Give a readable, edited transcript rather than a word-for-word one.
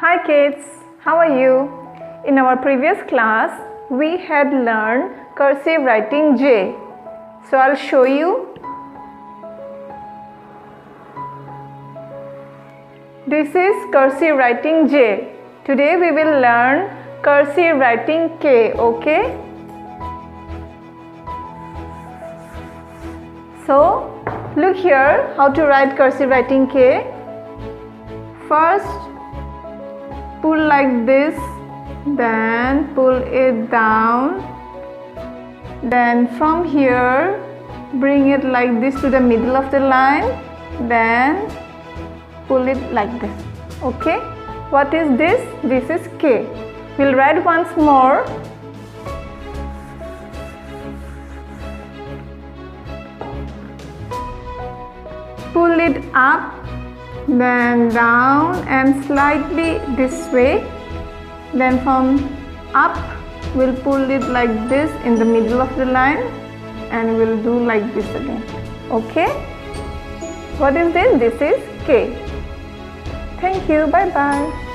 Hi kids, how are you? In our previous class, we had learned cursive writing J. So I'll show you. This is cursive writing J. Today we will learn cursive writing K, okay? So look here how to write cursive writing K. First, pull like this, then pull it down, then from here bring it like this to the middle of the line, then pull it like this. Okay, what is this? This is K. We'll write once more. Pull it up, then down and slightly this way, then from up we'll pull it like this in the middle of the line and we'll do like this again. Okay, what is this? This is K. Thank you, bye bye.